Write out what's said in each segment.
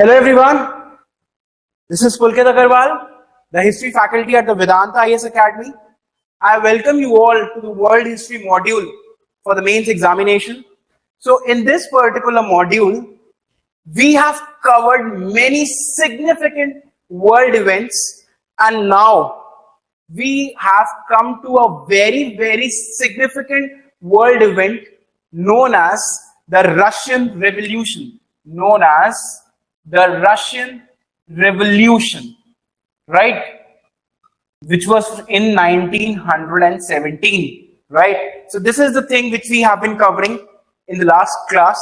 Hello everyone, this is Pulkit, the history faculty at the Vedanta IS Academy. I welcome you all to the World History module for the mains examination. So in this particular module, we have covered many significant world events, and now we have come to a very significant world event known as the Russian Revolution. Right? Which was in 1917, right? So this is the thing which we have been covering in the last class,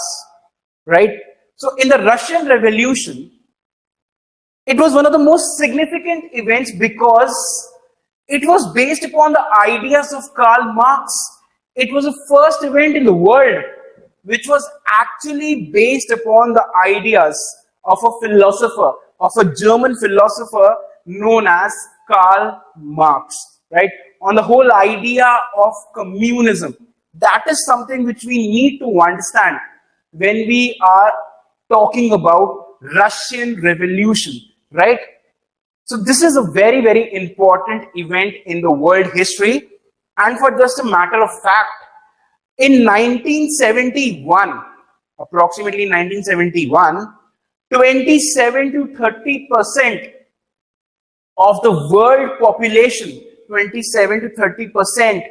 right? So in the Russian Revolution, it was one of the most significant events because it was based upon the ideas of Karl Marx. It was the first event in the world which was actually based upon the ideas of a philosopher, of a German philosopher known as Karl Marx, right? On the whole idea of communism. That is something which we need to understand when we are talking about Russian Revolution, right? So this is a very important event in the world history. And for just a matter of fact, in 1971, approximately 1971, 27 to 30% of the world population, 27 to 30%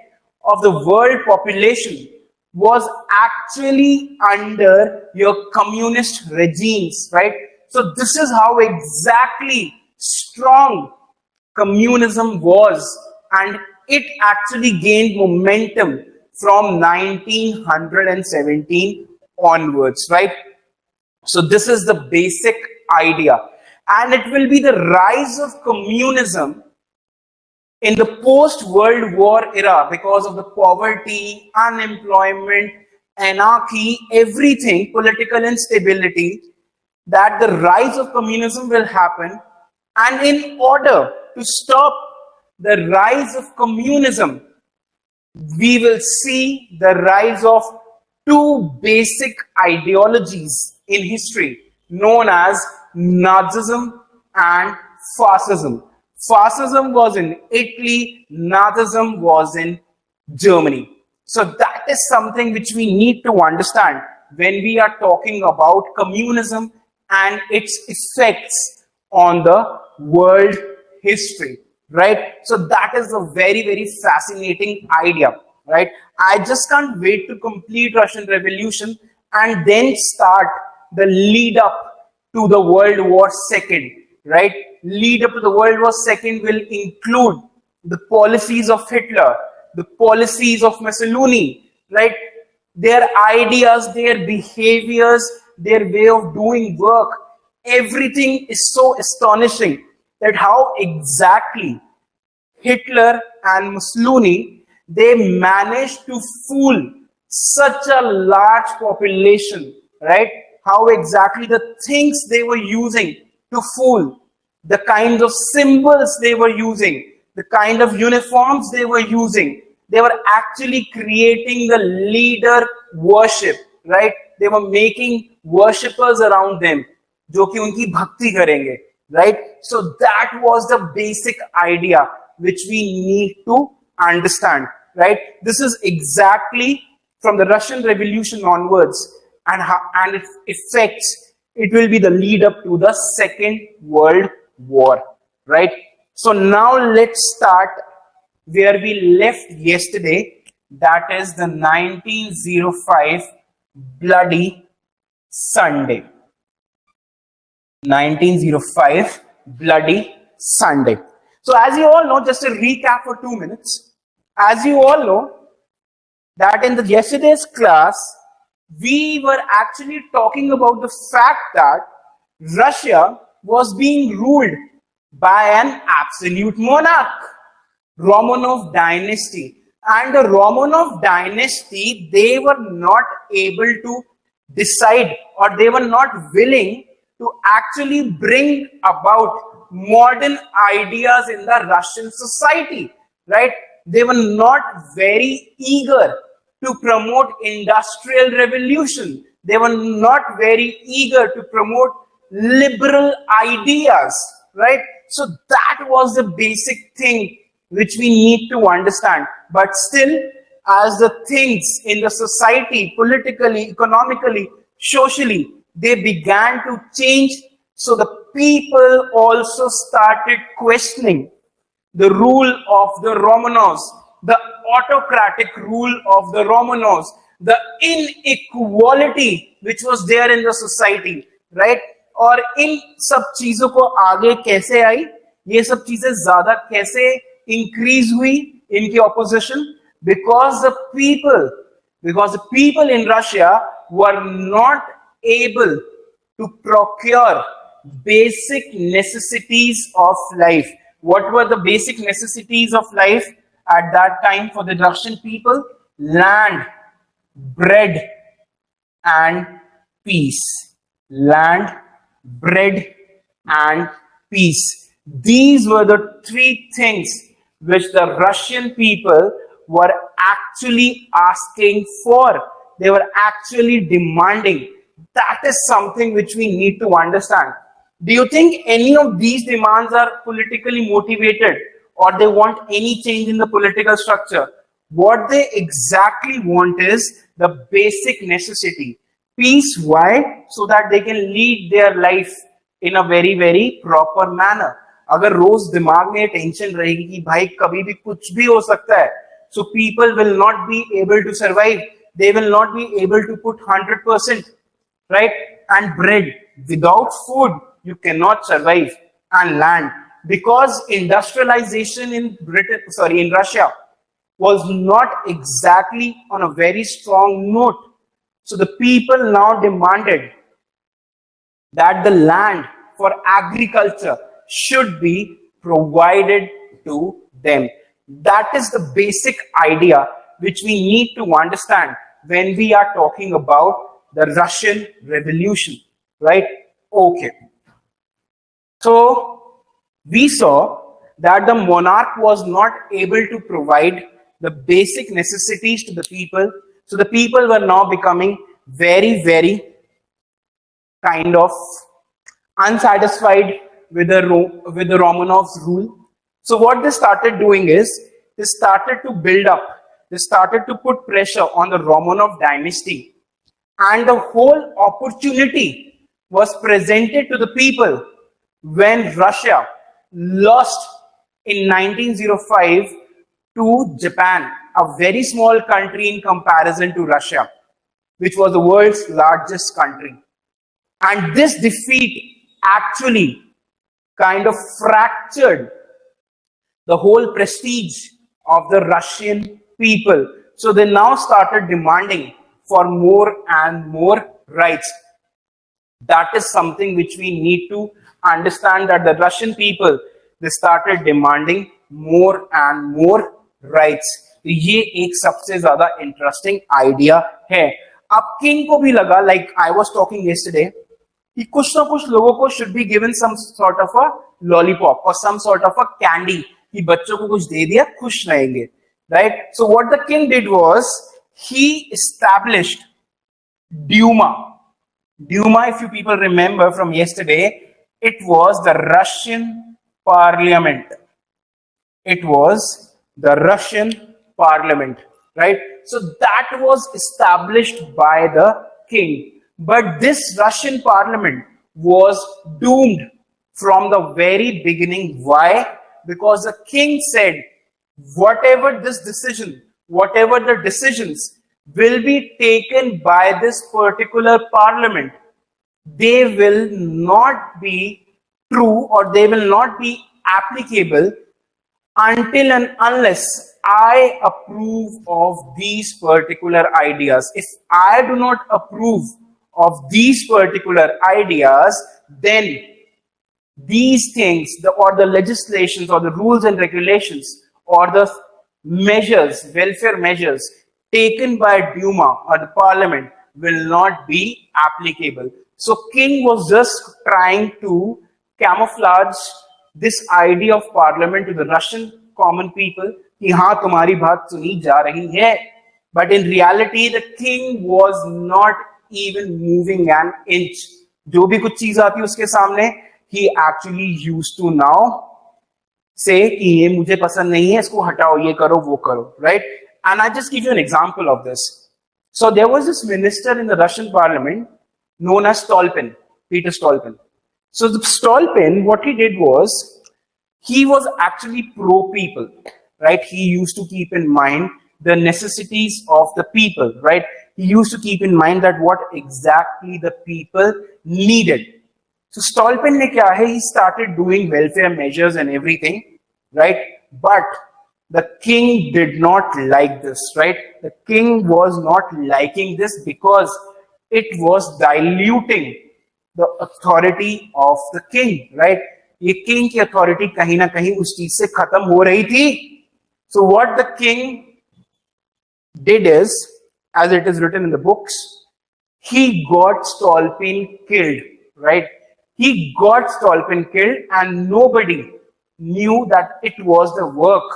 of the world population was actually under your communist regimes, right? So this is how exactly strong communism was, and it actually gained momentum from 1917 onwards, right? So this is the basic idea, and it will be the rise of communism in the post-World War era because of the poverty, unemployment, anarchy, everything, political instability, that the rise of communism will happen. And in order to stop the rise of communism, we will see the rise of two basic ideologies in history known as Nazism and Fascism. Fascism was in Italy, Nazism was in Germany. So that is something which we need to understand when we are talking about communism and its effects on the world history, right? So that is a very fascinating idea, right? I just can't wait to complete Russian Revolution and then start the lead up to the World War II, right? Lead up to the World War II will include the policies of Hitler, the policies of Mussolini, right? Their ideas, their behaviors, their way of doing work, everything is so astonishing that how exactly Hitler and Mussolini, they managed to fool such a large population, right? How exactly the things they were using to fool, the kinds of symbols they were using, the kind of uniforms they were using, they were actually creating the leader worship, right? They were making worshippers around them, जो कि उनकी भक्ति करेंगे, right? So that was the basic idea which we need to understand, right? This is exactly from the Russian Revolution onwards, and its effects, it will be the lead up to the Second World War, right? So now let's start where we left yesterday, that is the 1905 Bloody Sunday. 1905 Bloody Sunday. So as you all know, just a recap for 2 minutes. As you all know, that in the yesterday's class, we were actually talking about the fact that Russia was being ruled by an absolute monarch, Romanov dynasty. And the Romanov dynasty, they were not able to decide, or they were not willing to actually bring about modern ideas in the Russian society, right? They were not very eager to promote industrial revolution. They were not very eager to promote liberal ideas, right? So that was the basic thing which we need to understand. But still, as the things in the society, politically, economically, socially, they began to change, so the people also started questioning the rule of the Romanovs, the autocratic rule of the Romanovs, the inequality which was there in the society, right? और इन सब चीजों को आगे कैसे आई, ये सब चीजें ज्यादा कैसे इंक्रीज हुई इनकी opposition, because the people in Russia were not able to procure basic necessities of life. What were the basic necessities of life at that time for the Russian people? Land, bread, and peace. Land, bread, and peace. These were the three things which the Russian people were actually asking for. They were actually demanding. That is something which we need to understand. Do you think any of these demands are politically motivated, or they want any change in the political structure? What they exactly want is the basic necessity. Peace. Why? So that they can lead their life in a very, very proper manner. अगर रोज दिमाग में tension रहेगी कि भाई कभी भी कुछ भी हो सकता है, so people will not be able to survive. They will not be able to put 100%, right? And bread. Without food, you cannot survive. And land. Because industrialization in Russia was not exactly on a very strong note. So the people now demanded that the land for agriculture should be provided to them. That is the basic idea which we need to understand when we are talking about the Russian Revolution, right? Okay. So we saw that the monarch was not able to provide the basic necessities to the people. So the people were now becoming very, very kind of unsatisfied with the Romanovs' rule. So what they started doing is, they started to build up, they started to put pressure on the Romanov dynasty, and the whole opportunity was presented to the people when Russia lost in 1905 to Japan, a very small country in comparison to Russia, which was the world's largest country. And this defeat actually kind of fractured the whole prestige of the Russian people. So they now started demanding for more and more rights. That is something which we need to understand, that the Russian people, they started demanding more and more rights. तो ये एक सबसे ज्यादा interesting idea है. अब king को भी लगा, like I was talking yesterday, कि कुछ ना कुछ लोगों को should be given some sort of a lollipop or some sort of a candy, कि बच्चों को कुछ दे दिया खुश रहेंगे, right? So what the king did was, he established Duma. Duma, if you people remember from yesterday, it was the Russian parliament. It was the Russian parliament, right? So that was established by the king. But this Russian parliament was doomed from the very beginning. Why? Because the king said, whatever this decision, whatever the decisions will be taken by this particular parliament, they will not be true, or they will not be applicable until and unless I approve of these particular ideas. If I do not approve of these particular ideas, then these things, or the legislations, or the rules and regulations, or the measures, welfare measures taken by Duma or the parliament will not be applicable. So king was just trying to camouflage this idea of parliament to the Russian common people, कि हाँ तुम्हारी बात सुनी जा रही है. But in reality, the king was not even moving an inch. जो भी कुछ चीज आती है उसके सामने, he actually used to now say कि ये मुझे पसंद नहीं है, इसको हटाओ, ये करो, वो करो, right? And I just give you an example of this. So there was this minister in the Russian parliament known as Stolpin, Peter Stolpin. So the Stolpin, what he did was, he was actually pro-people, right? He used to keep in mind the necessities of the people, right? He used to keep in mind that what exactly the people needed. So Stolpin ne kya hai? He started doing welfare measures and everything, right? But the king did not like this, right? The king was not liking this because it was diluting the authority of the king, right? ये king की authority कहीं ना कहीं उस चीज से खत्म हो रही थी. So what the king did is, as it is written in the books, he got Stolpin killed, right? He got Stolpin killed, and nobody knew that it was the work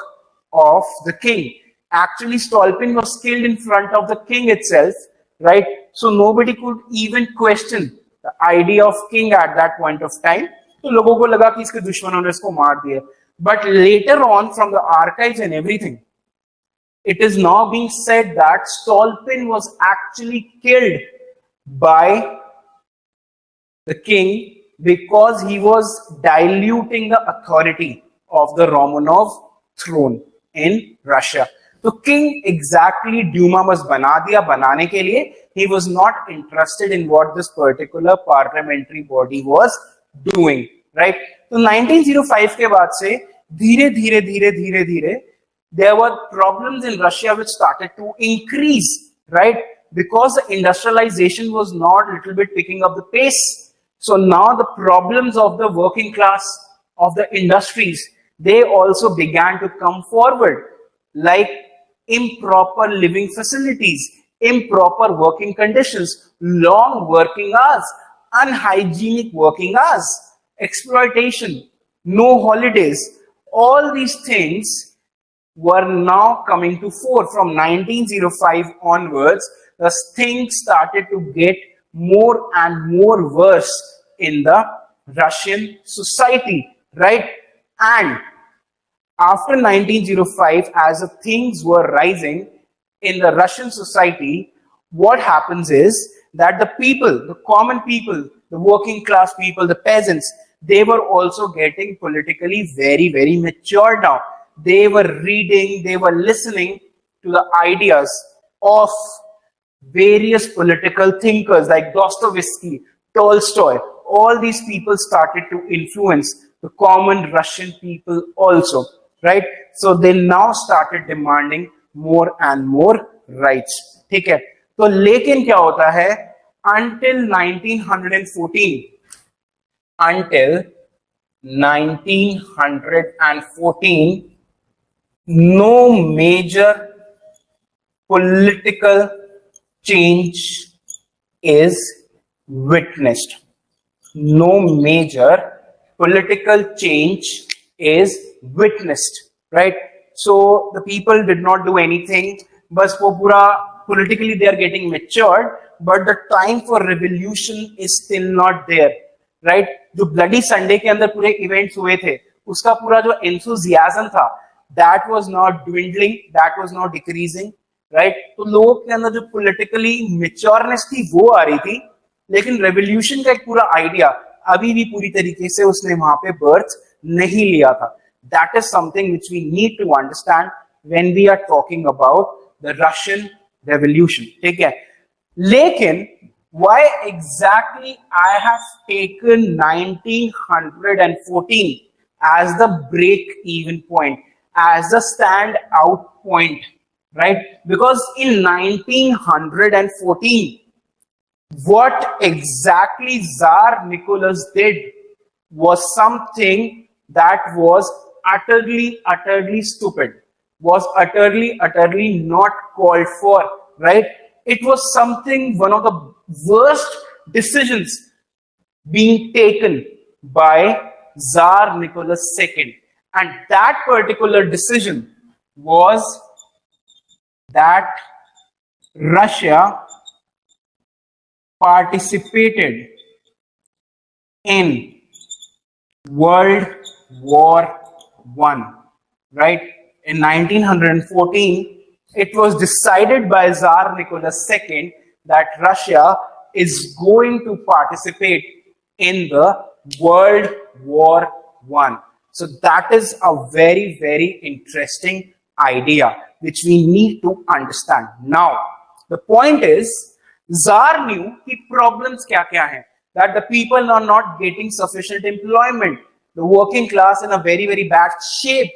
of the king. Actually, Stolpin was killed in front of the king itself, right? So nobody could even question the idea of king at that point of time. तो लोगों को लगा कि इसके दुश्मनों ने इसको मार दिया. But later on, from the archives and everything, it is now being said that Stolpin was actually killed by the king because he was diluting the authority of the Romanov throne in Russia. तो king exactly Duma was बना दिया. बनाने के लिए he was not interested in what this particular parliamentary body was doing, right? तो 1905 के बाद से धीरे धीरे धीरे धीरे धीरे there were problems in Russia which started to increase, right? Because the industrialization was not a little bit picking up the pace. So now the problems of the working class, of the industries, they also began to come forward, like improper living facilities, improper working conditions, long working hours, unhygienic working hours, exploitation, no holidays. All these things were now coming to fore. From 1905 onwards, the things started to get more and more worse in the Russian society, right? And after 1905, as the things were rising in the Russian society, what happens is that the people, the common people, the working class people, the peasants, they were also getting politically very, very mature now. They were reading, they were listening to the ideas of various political thinkers like Dostoevsky, Tolstoy. All these people started to influence the common Russian people also, right? So they now started demanding more and more rights. ठीक है? तो लेकिन क्या होता है? Until 1914, no major political change is witnessed. No major political change is witnessed, right? So the people did not do anything. बस वो पूरा politically they are getting matured, but the time for revolution is still not there, right? जो bloody Sunday के अंदर पूरे events हुए थे, उसका पूरा जो enthusiasm था, that was not dwindling, that was not decreasing, right? तो लोगों के अंदर जो politically matureness थी वो आ रही थी, लेकिन revolution का एक पूरा idea अभी भी पूरी तरीके से उसने वहां पे birth नहीं लिया था. That is something which we need to understand when we are talking about the Russian Revolution. ठीक है? लेकिन why exactly I have taken 1914 as the break-even point, as the stand-out point, right? Because in 1914, what exactly Tsar Nicholas did was something that was utterly stupid, was utterly not called for, right? It was something, one of the worst decisions being taken by Tsar Nicholas II. And that particular decision was that Russia participated in World War One, right? In 1914, it was decided by Tsar Nicholas II that Russia is going to participate in the World War One. So that is a very, very interesting idea which we need to understand. Now, the point is, Tsar knew the problems kya kya hai, that the people are not getting sufficient employment, the working class in a very, very bad shape,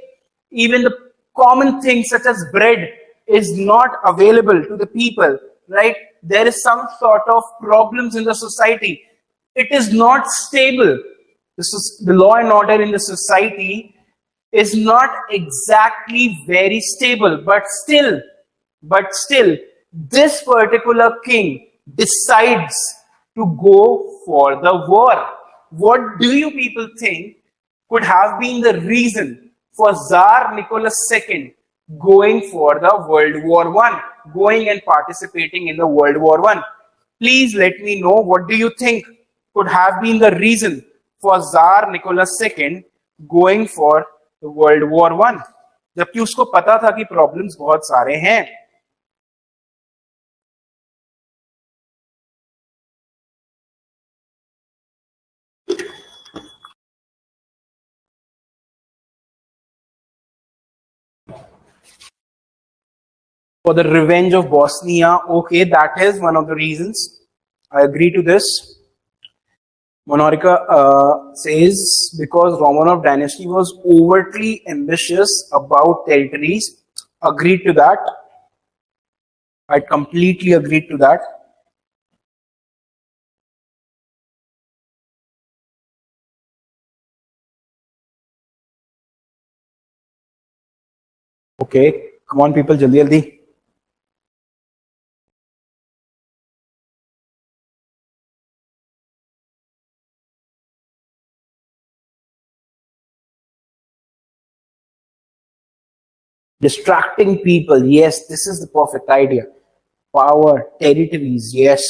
even the common things such as bread is not available to the people, right? There is some sort of problems in the society. It is not stable. The law and order in the society is not exactly very stable, but still, this particular king decides to go for the war. What do you people think could have been the reason for Tsar Nicholas II going for the World War One, going and participating in the World War One? Please let me know, what do you think could have been the reason for Tsar Nicholas II going for the World War One, जबकि उसको पता था कि problems बहुत सारे हैं. For the revenge of Bosnia, okay, that is one of the reasons. I agree to this. Monorika says because Romanov dynasty was overtly ambitious about territories. Agreed to that. I completely agreed to that. Okay, come on people, jaldi jaldi. Distracting people, yes, this is the perfect idea. Power, territories, yes.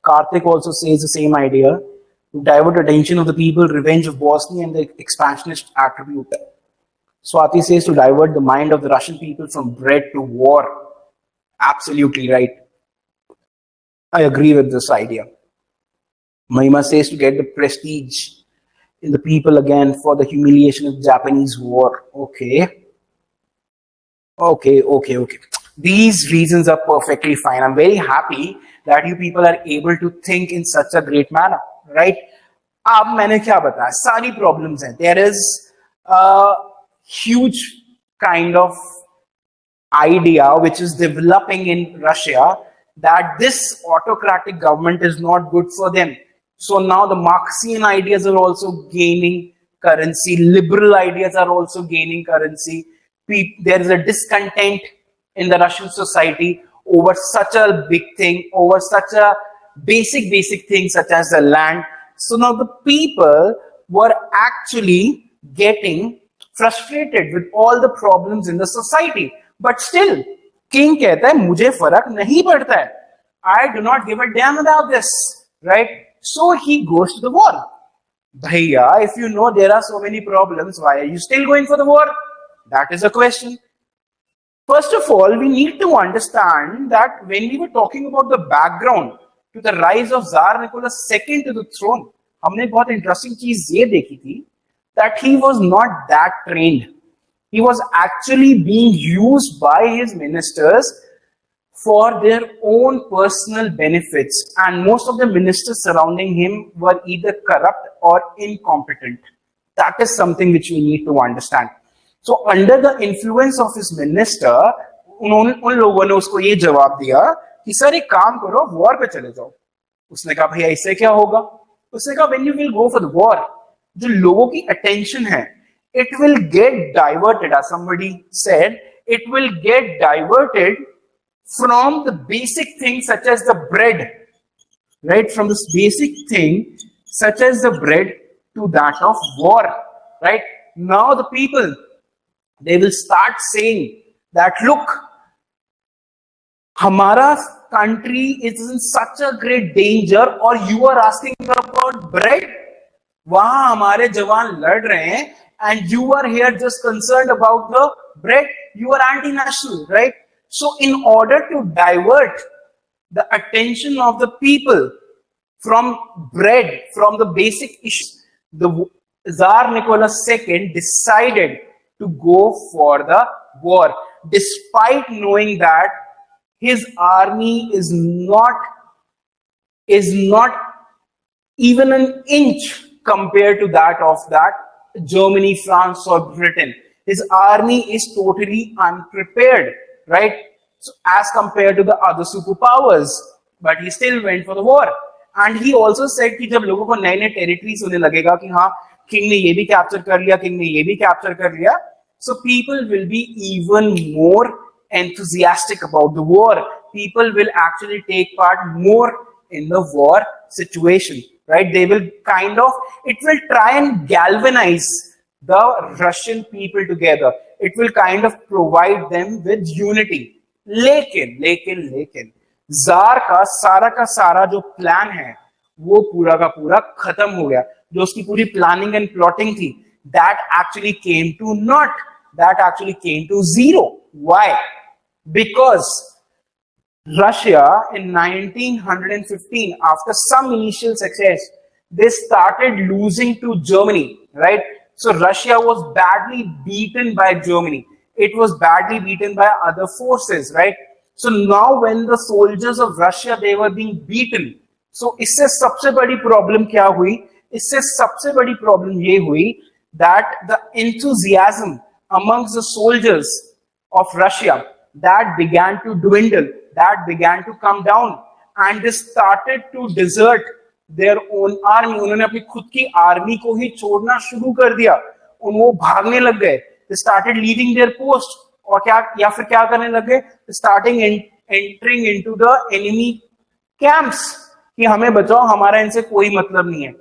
Karthik also says the same idea. To divert attention of the people, revenge of Bosnia and the expansionist attribute. Swati says to divert the mind of the Russian people from bread to war. Absolutely right. I agree with this idea. Mahima says to get the prestige in the people again for the humiliation of Japanese war. Okay. Okay. These reasons are perfectly fine. I'm very happy that you people are able to think in such a great manner, right? अब मैंने क्या बताया, सारी problems हैं. There is a huge kind of idea which is developing in Russia that this autocratic government is not good for them. So now the Marxian ideas are also gaining currency. Liberal ideas are also gaining currency. There is a discontent in the Russian society over such a big thing, over such a basic thing such as the land. So now the people were actually getting frustrated with all the problems in the society. But still, king कहता है मुझे फर्क नहीं पड़ता है. I do not give a damn about this, right? So he goes to the war. Bhaiya, if you know there are so many problems, why are you still going for the war? That is a question. First of all, we need to understand that when we were talking about the background to the rise of Tsar Nicholas II to the throne, हमने बहुत interesting चीज ये देखी थी that he was not that trained. He was actually being used by his ministers for their own personal benefits, and most of the ministers surrounding him were either corrupt or incompetent. That is something which we need to understand. So under the influence of his minister, उन लोगों ने उसको ये जवाब दिया कि sir एक काम करो, वॉर पे चले जाओ. उसने कहा भैया इससे क्या होगा? उसने कहा when you will go for the war, जो लोगों की attention है, it will get diverted, as somebody said, it will get diverted from the basic things such as the bread, right? From this basic thing such as the bread to that of war, right? Now the people, they will start saying that, look, Hamara country is in such a great danger, or you are asking about bread? वहां हमारे जवान लड़ रहे हैं, and you are here just concerned about the bread. You are anti-national, right? So in order to divert the attention of the people from bread, from the basic issues, the Tsar Nicholas II decided to go for the war, despite knowing that his army is not even an inch compared to that of Germany, France, or Britain. His army is totally unprepared, right? So as compared to the other superpowers, but he still went for the war. And he also said कि जब लोगों को नए नए territories होने लगेगा कि हाँ किंग ने ये भी कैप्चर कर लिया, किंग ने ये भी कैप्चर कर लिया, so people will be even more enthusiastic about the war. People will actually take part more in the war situation, right? They will it will try and galvanize the Russian people together. It will kind of provide them with unity. लेकिन jar का सारा जो plan है वो पूरा का पूरा खत्म हो गया. जो उसकी पूरी प्लानिंग एंड प्लॉटिंग थी, that actually came to naught. That actually came to zero. Why? Because Russia in 1915, after some initial success, they started losing to Germany, right? So Russia was badly beaten by Germany. It was badly beaten by other forces, right? So now when the soldiers of Russia, they were being beaten. So इससे सबसे बड़ी problem क्या हुई? इससे सबसे बड़ी problem ये हुई that the enthusiasm amongst the soldiers of Russia, that began to dwindle, that began to come down, and they started to desert their own army. उन्होंने अपनी खुद की आर्मी को ही छोड़ना शुरू कर दिया. वो भागने लग गए. They started leaving their post. और क्या फिर क्या करने लग गए? Starting entering into the enemy camps कि हमें बचाओ, हमारा इनसे कोई मतलब नहीं है.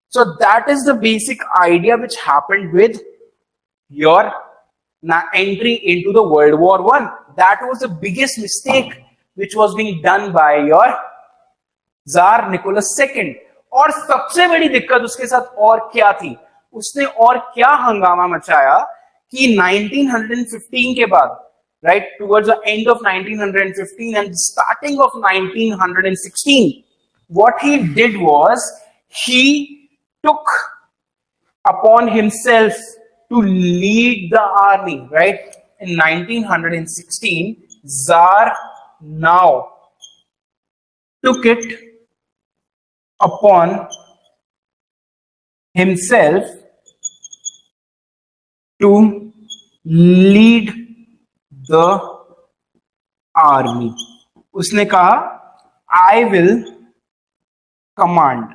So that is the basic idea which happened with your entry into the World War I. That was the biggest mistake which was being done by your Tsar Nicholas II. और सबसे बड़ी दिक्कत उसके साथ और क्या थी? उसने और क्या हंगामा मचाया कि 1915 के बाद, right, towards the end of 1915 and starting of 1916, what he did was he took upon himself to lead the army, right? In 1916, Tsar now took it upon himself to lead the army. उसने कहा, I will command,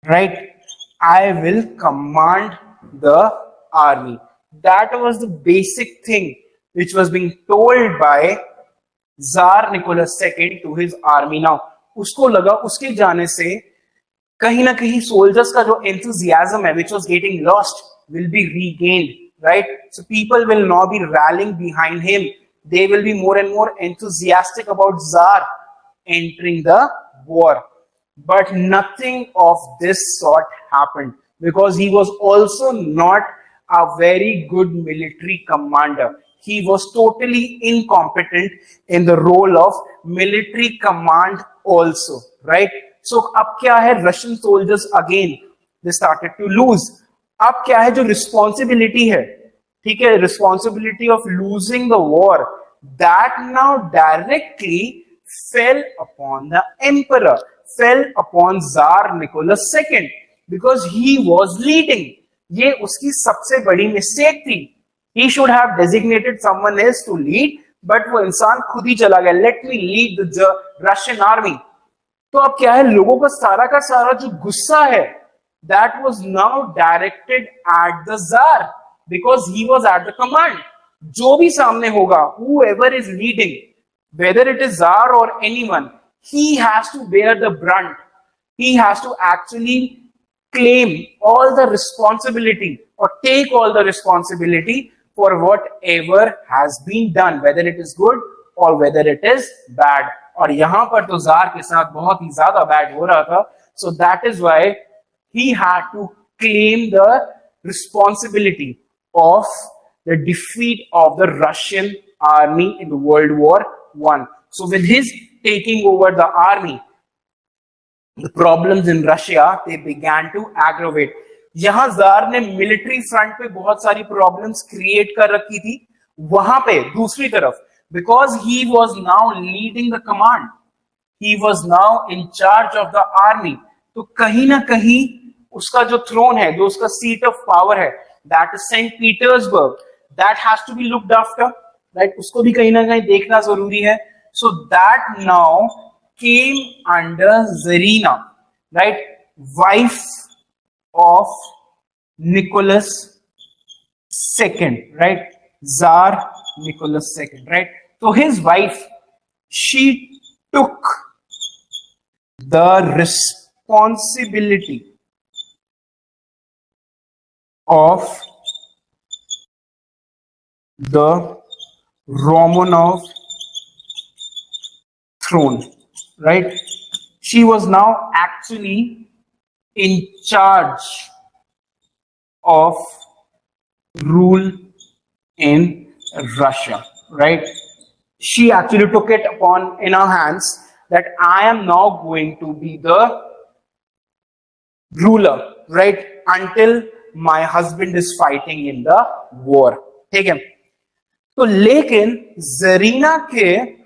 right? I will command the army. That was the basic thing which was being told by Tsar Nicholas II to his army. Now, उसको लगा उसके जाने से कहीं ना कहीं soldiers का जो enthusiasm है, which was getting lost, will be regained, right? So people will now be rallying behind him. They will be more and more enthusiastic about Tsar entering the war. But nothing of this sort happened because he was also not a very good military commander. He was totally incompetent in the role of military command also, right? So अब क्या है? Russian soldiers again, they started to lose. अब क्या है? जो responsibility है, ठीक है, responsibility of losing the war, that now directly fell upon the emperor, fell upon Tsar Nicholas II, because he was leading. ये उसकी सबसे बड़ी mistake थी. He should have designated someone else to lead, but वो इंसान खुद ही चला गया. Let me lead the Russian army. तो अब क्या है? लोगों का सारा जो गुस्सा है, that was now directed at the Tsar because he was at the command. जो भी सामने होगा, whoever is leading, whether it is Tsar or anyone, he has to bear the brunt. He has to actually claim all the responsibility or take all the responsibility for whatever has been done, whether it is good or whether it is bad. और यहाँ पर तो jar के साथ बहुत ही ज्यादा bad हो रहा था. So that is why he had to claim the responsibility of the defeat of the Russian army in the World War I. So with his taking over the army, the problems in Russia, they began to aggravate. यहां jar ने military front पे बहुत सारी problems create कर रखी थी, वहां पे दूसरी तरफ because he was now leading the command, he was now in charge of the army, तो कहीं ना कहीं उसका जो थ्रोन है, जो उसका सीट ऑफ पावर है, that is Saint Petersburg, that has to be looked after, right, उसको भी कहीं ना कहीं देखना जरूरी है. So that now came under tsarina, right, wife of Nicholas II, right? Tsar Nicholas II, right? So his wife, she took the responsibility of the Romanov throne, right? She was now actually in charge of rule in Russia, right? She actually took it upon in her hands that I am now going to be the ruler, right, until my husband is fighting in the war. ठीक है, तो लेकिन जरीना के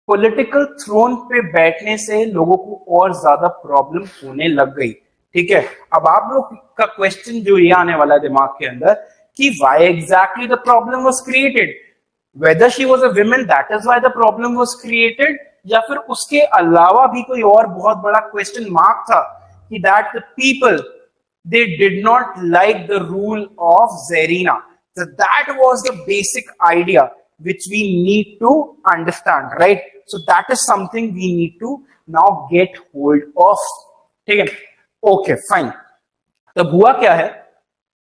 political throne पे बैठने से लोगों को और ज्यादा प्रॉब्लम होने लग गई. ठीक है, अब आप लोग का क्वेश्चन जो ये आने वाला है दिमाग के अंदर कि why exactly the problem was created, whether she was a woman that is why the problem was created, या फिर उसके अलावा भी कोई और बहुत बड़ा क्वेश्चन मार्क था कि that the people they did not like the rule of tsarina. So that was the basic idea which we need to understand, right? So that is something we need to now get hold of. ठीक है, okay, fine. तब हुआ क्या है?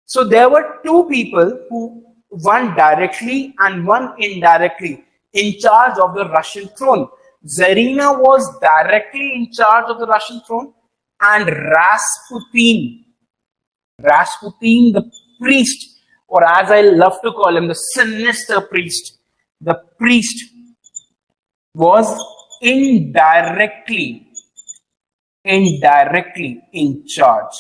So there were two people who, one directly and one indirectly, in charge of the Russian throne. Zarina was directly in charge of the Russian throne, and Rasputin, the priest, or as I love to call him, the sinister priest, the priest was indirectly in charge,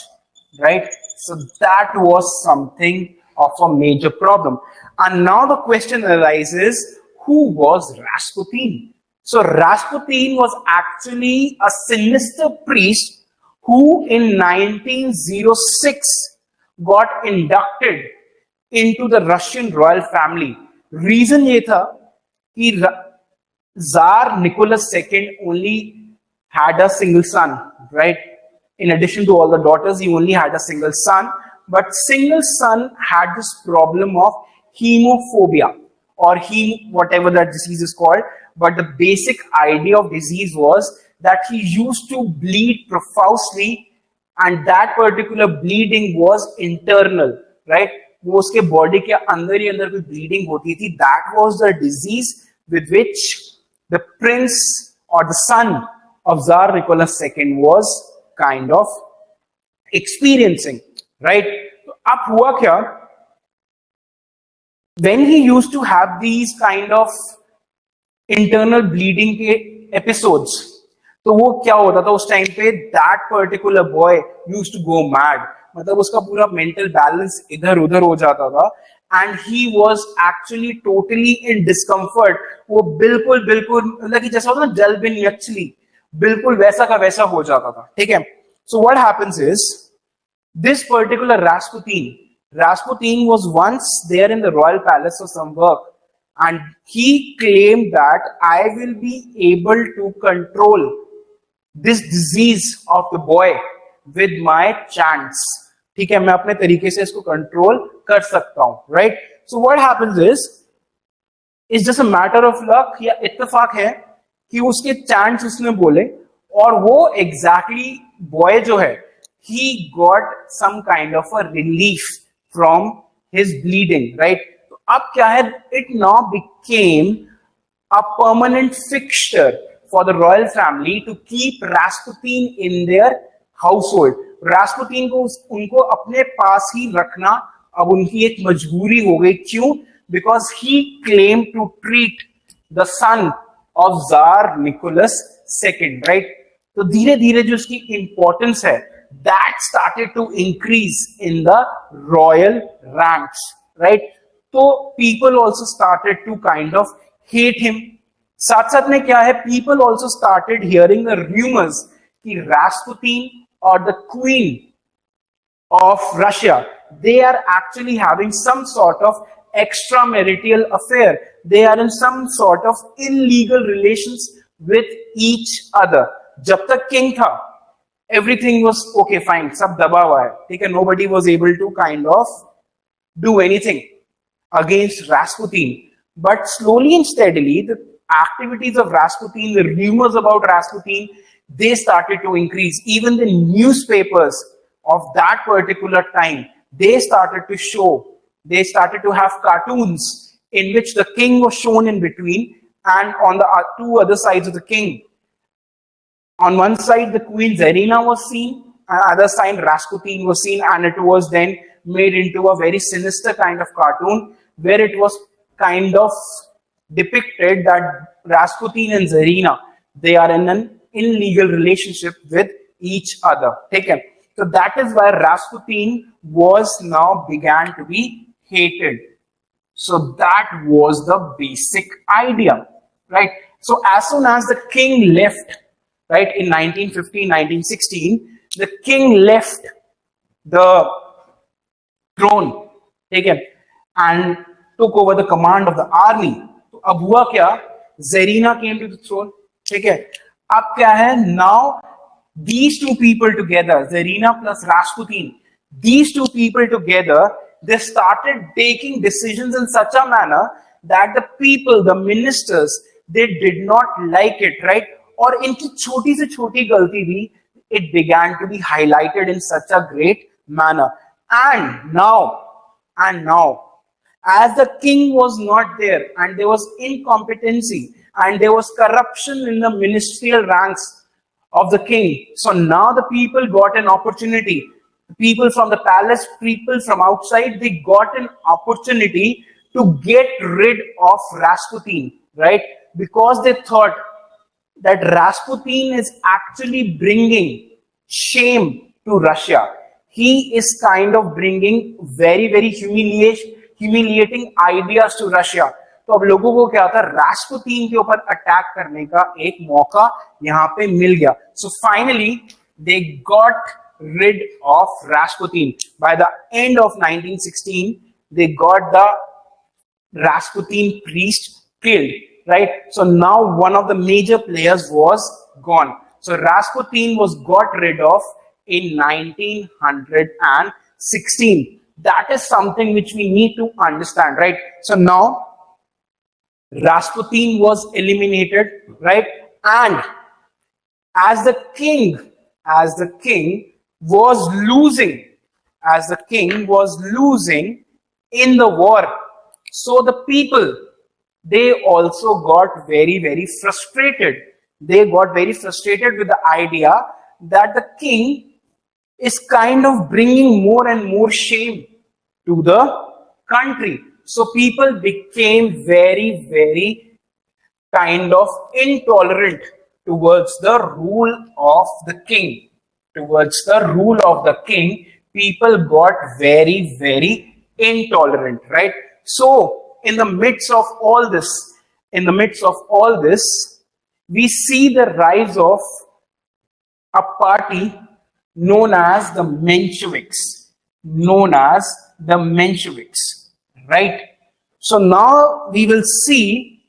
right? So that was something of a major problem. And now the question arises, who was Rasputin? So Rasputin was actually a sinister priest who in 1906 got inducted into the Russian royal family. Reason ये था कि Tsar Nicholas II only had a single son, right? In addition to all the daughters, he only had a single son. But single son had this problem of hemophobia, or whatever that disease is called. But the basic idea of disease was that he used to bleed profusely, and that particular bleeding was internal, right? वो उसके body के अंदर ही अंदर कोई bleeding होती थी. That was the disease with which the prince और the son of tsar Nicholas II was kind of experiencing, right? तो अब हुआ क्या, when he used to have these kind of internal bleeding के एपिसोड्स, तो वो क्या होता था उस टाइम पे, that particular boy used to go mad. मतलब उसका पूरा मेंटल बैलेंस इधर उधर हो जाता था, and he was actually totally in discomfort. वो बिल्कुल मतलब कि जैसा होता ना जलबिन एक्चुअली बिल्कुल वैसा का वैसा हो जाता था. ठीक है, so what happens is this particular Rasputin was once there in the royal palace for some work, and he claimed that I will be able to control this disease of the boy with my chants. ठीक है, मैं अपने तरीके से इसको control कर सकता हूं, right? So what happens is just a matter of luck, या इत्तेफाक है कि उसके चैंट्स उसने बोले, और वो एग्जैक्टली बॉय जो है, he got some kind of a relief from his bleeding, right? तो अब क्या है, it now became a permanent fixture for the royal family to keep Rasputin in their household. रास्पुतीन को उनको अपने पास ही रखना अब उनकी एक मजबूरी हो गई. क्यों? Because he claim to treat the son of tsar Nicholas second, right. तो धीरे धीरे जो उसकी इंपॉर्टेंस है that started to increase in the royal ranks, right. So people also started to kind of hate him. साथ साथ में क्या है, people also started hearing the rumors कि Rasputin or the queen of Russia, they are actually having some sort of extramarital affair. They are in some sort of illegal relations with each other. जब तक king था, everything was okay, fine, सब दबा हुआ है, ठीक है. Nobody was able to kind of do anything against Rasputin. But slowly and steadily, the activities of Rasputin, the rumors about Rasputin, they started to increase. Even the newspapers of that particular time, they started to show, they started to have cartoons in which the king was shown in between, and on the two other sides of the king. On one side, the Queen Zarina was seen, and other side, Rasputin was seen, and it was then made into a very sinister kind of cartoon where it was kind of depicted that Rasputin and Zarina, they are in an illegal relationship with each other. Okay? So that is why Rasputin was now began to be hated. So that was the basic idea, right? So as soon as the king left, right, in 1915, 1916, the king left the throne, okay, and took over the command of the army. तो अब हुआ क्या? Zarina came to the throne, ठीक है. अब क्या है? Now these two people together, Zarina plus Rasputin, these two people together, they started taking decisions in such a manner that the people, the ministers, they did not like it, right? और इनकी छोटी से छोटी गलती भी, it began to be highlighted in such a great manner. And now, as the king was not there, and there was incompetency, and there was corruption in the ministerial ranks of the king, so now the people got an opportunity. People from the palace, people from outside, they got an opportunity to get rid of Rasputin, right? Because they thought that Rasputin is actually bringing shame to Russia. He is kind of bringing very, very humiliating ideas to Russia. तो अब लोगों को क्या था, रास्पुतीन के ऊपर attack करने का एक मौका यहाँ पे मिल गया. So finally they got rid of Rasputin. By the end of 1916, they got the Rasputin priest killed, right? So now one of the major players was gone. So Rasputin was got rid of in 1916. That is something which we need to understand, right? So now Rasputin was eliminated, right? And as the king was losing in the war, so the people, they also got very, very frustrated. They got very frustrated with the idea that the king is kind of bringing more and more shame to the country. So people became very, very kind of intolerant towards the rule of the king. Towards the rule of the king, people got very, very intolerant, right? So in the midst of all this, we see the rise of a party known as the Mensheviks, right? So now we will see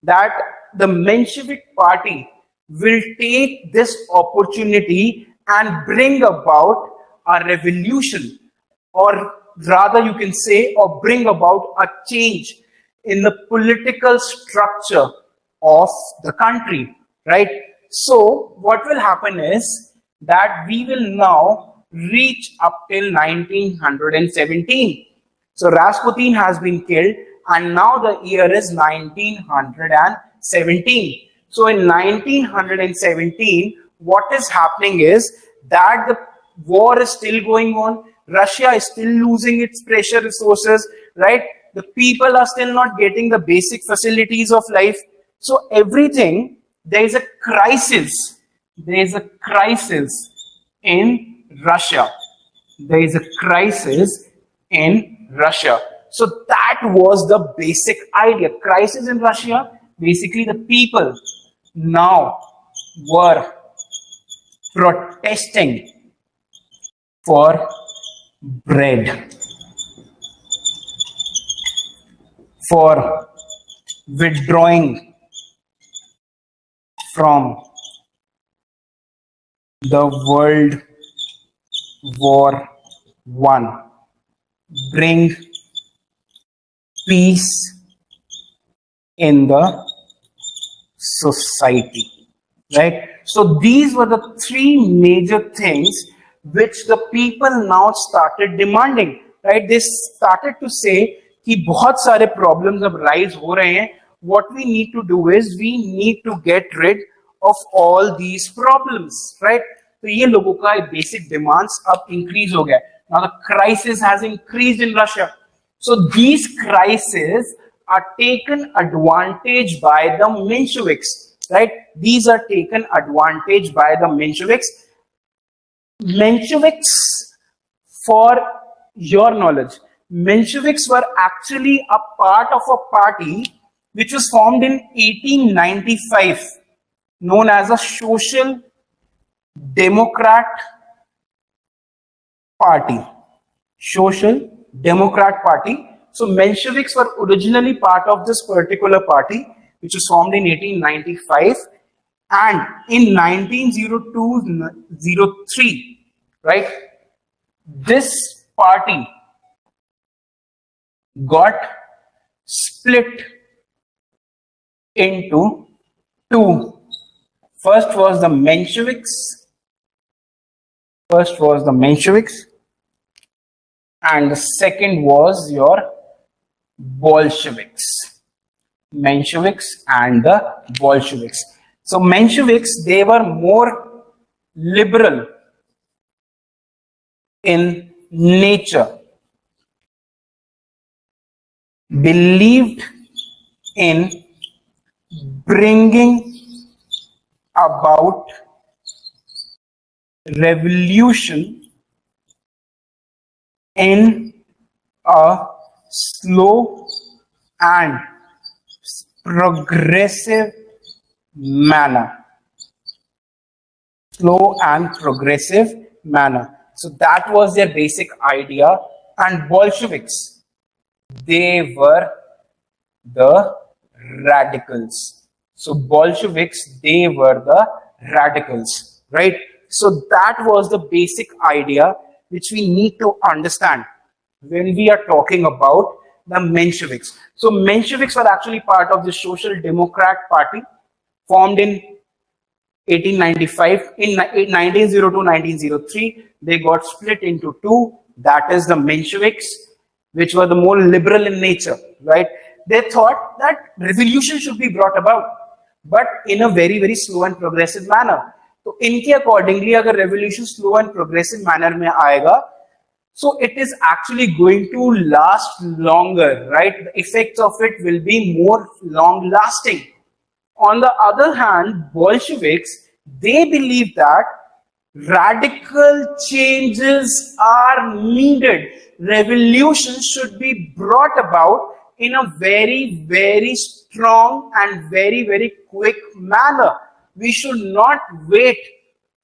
that the Menshevik party will take this opportunity and bring about a revolution, or rather you can say, or bring about a change in the political structure of the country, right? So what will happen is that we will now reach up till 1917. So Rasputin has been killed, and now the year is 1917. So in 1917, what is happening is that war is still going on. Russia is still losing its precious resources, right? The people are still not getting the basic facilities of life. So everything, there is a crisis. There is a crisis in Russia. There is a crisis in Russia. So that was the basic idea. Crisis in Russia. Basically, the people now were protesting for bread, for withdrawing from the World War I, bring peace in the society, right? So these were the three major things which the people now started demanding, right? They started to say कि बहुत सारे problems अब rise हो रहे हैं. What we need to do is we need to get rid of all these problems, right? तो ये लोगों का basic demands अब increase हो गया. Now the crisis has increased in Russia. So these crises are taken advantage by the Mensheviks, right? These are taken advantage by the Mensheviks. Mensheviks, for your knowledge, Mensheviks were actually a part of a party which was formed in 1895, known as a Social Democrat Party. Social Democrat Party. So Mensheviks were originally part of this particular party, which was formed in 1895, and in 1902-03, right, this party got split into two. First was the Mensheviks. And the second was your Bolsheviks. Mensheviks and the Bolsheviks. So Mensheviks, they were more liberal in nature, believed in bringing about revolution in a slow and progressive manner. Slow and progressive manner. So that was their basic idea. And Bolsheviks, they were the radicals. So Bolsheviks, they were the radicals, right? So that was the basic idea which we need to understand when we are talking about the Mensheviks. So Mensheviks were actually part of the Social Democrat Party, formed in 1895. In 1902-1903, they got split into two. That is the Mensheviks, which were the more liberal in nature, right? They thought that revolution should be brought about, but in a very, very slow and progressive manner. So इनके accordingly अगर revolution slow and progressive manner में आएगा, so it is actually going to last longer, right? The effects of it will be more long lasting. On the other hand, Bolsheviks, they believe that radical changes are needed. Revolution should be brought about in a very, very strong and very, very quick manner. We should not wait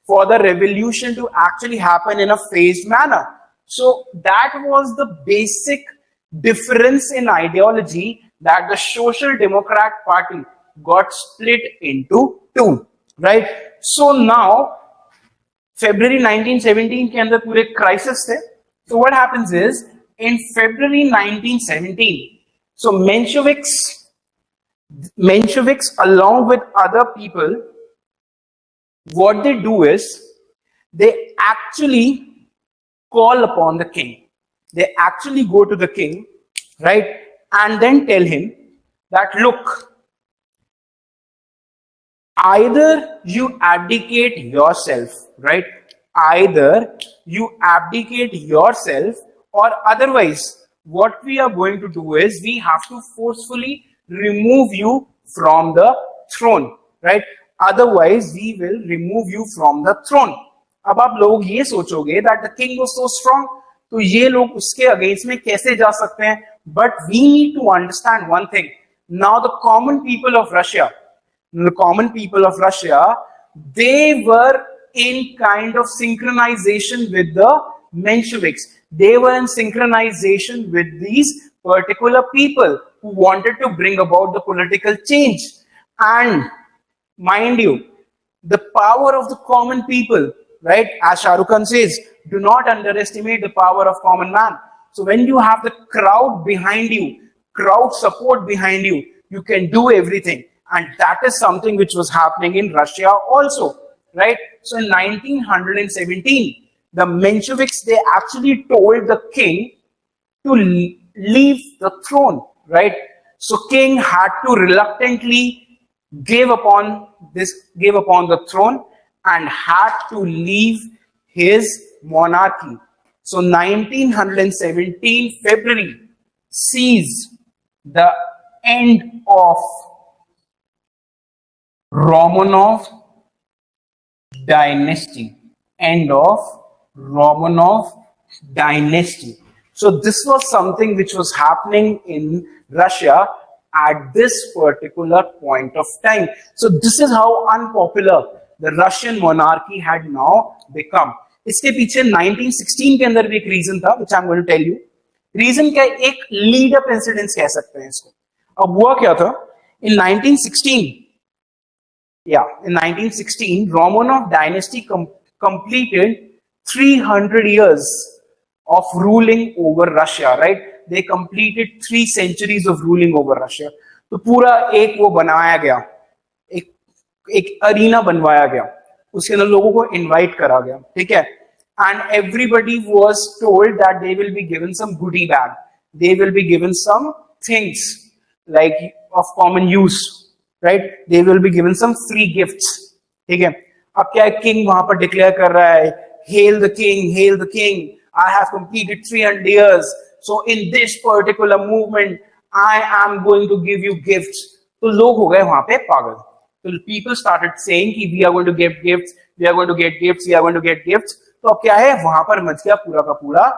for the revolution to actually happen in a phased manner. So that was the basic difference in ideology, that the Social Democrat Party got split into two, right? So now, February 1917 के अंदर पूरे crisis थे. So what happens is, in February 1917, so Mensheviks along with other people, what they do is, they actually call upon the king. They actually go to the king, right, and then tell him that, look, either you abdicate yourself, right, either you abdicate yourself, or otherwise what we are going to do is we have to forcefully remove you from the throne, right? Otherwise we will remove you from the throne. अब आप लोग ये सोचोगे that the king was so strong, तो ये लोग उसके against में कैसे जा सकते हैं? But we need to understand one thing. Now the common people of Russia, they were in kind of synchronization with the Mensheviks. They were in synchronization with these particular people who wanted to bring about the political change. And mind you, the power of the common people, right? As Shah Rukh Khan says, do not underestimate the power of common man. So when you have the crowd behind you, crowd support behind you, you can do everything. And that is something which was happening in Russia also, right? So in 1917, the Mensheviks, they actually told the king to leave the throne, right? So king had to reluctantly give upon the throne and had to leave his monarchy. So 1917 February sees the end of Romanov dynasty. End of Romanov dynasty. So this was something which was happening in Russia at this particular point of time. So this is how unpopular the Russian monarchy had now become. इसके पीछे 1916 के अंदर भी एक reason था, which I'm going to tell you. Reason क्या है? एक लीड अप इंसिडेंस कह सकते हैं इसको. अब हुआ क्या था? In 1916, Romanov dynasty completed 300 years of ruling over Russia, right? They completed 3 centuries of ruling over Russia. तो पूरा एक वो बनाया गया, एक अरीना बनवाया गया, उसके अंदर लोगों को इनवाइट करा गया, ठीक है? And everybody was told that they will be given some goodie bag, they will be given some things like of common use, right? They will be given some free gifts, ठीक है? अब क्या है, king वहां पर declare कर रहा है, hail the king, I have completed 300 years, so in this particular movement I am going to give you gifts. तो लोग हो गए वहां पे पागल. So people started saying कि we are going to get gifts, we are going to get gifts, we are going to get gifts. तो अब क्या है, वहां पर मच गया पूरा का पूरा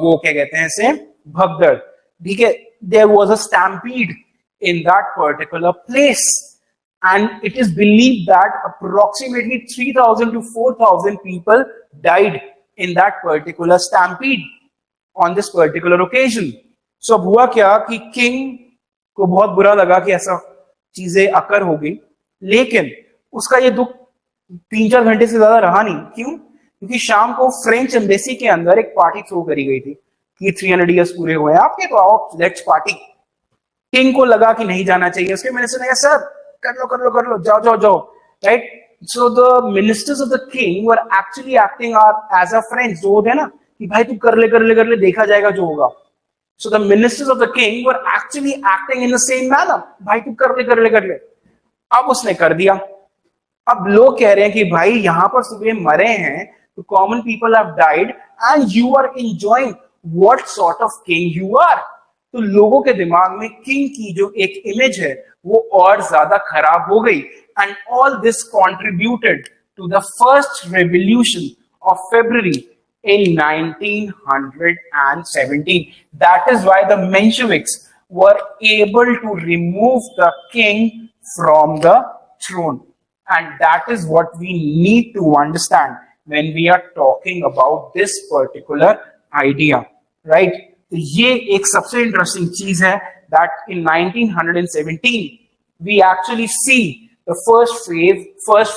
वो क्या कहते हैं इसे, भगदड़, ठीक है? There was a stampede in that particular place, and it is believed that approximately 3,000 to 4,000 people died in that particular stampede on this particular occasion. So अब हुआ क्या कि किंग को बहुत बुरा लगा कि ऐसा चीजें अकर हो गई, लेकिन उसका ये दुख 3-4 घंटे से ज्यादा रहा नहीं. क्यों? क्योंकि शाम को फ्रेंच एम्बेसी के अंदर एक पार्टी थ्रो करी गई थी कि 300 इयर्स पूरे हुए हैं आपके, तो आओ लेट्स पार्टी. किंग को लगा कि नहीं जाना चाहिए, उसके मिनिस्टर ने कहा सर कर लो, जाओ, right? So the ministers of the king were actually acting as a friends, जो होते हैं ना कि भाई तू कर ले, देखा जाएगा जो होगा. So the ministers of the king were actually acting in the same manner. भाई तू कर ले. अब उसने कर दिया. अब लोग कह रहे हैं कि भाई यहाँ पर सुबह मरे हैं, तो common people have died and you are enjoying what sort of king you are. तो लोगों के दिमाग में किंग की जो एक इमेज है वो और ज्यादा खराब हो गई. And all this contributed to the first revolution of February in 1917. That is why the Mensheviks were able to remove the king from the throne. And that is what we need to understand when we are talking about this particular idea, right? तो ये एक सबसे interesting चीज है that in 1917 we actually see the first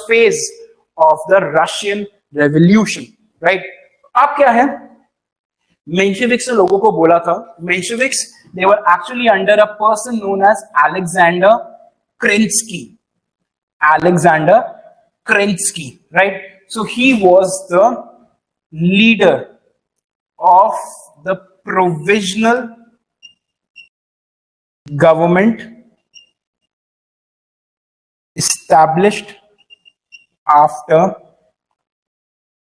phase of the Russian Revolution, right? अब क्या है, मेंशेविक्स ने लोगों को बोला था, मेंशेविक्स they were actually under a person known as Alexander Kerensky, right? So he was the leader of the provisional government established after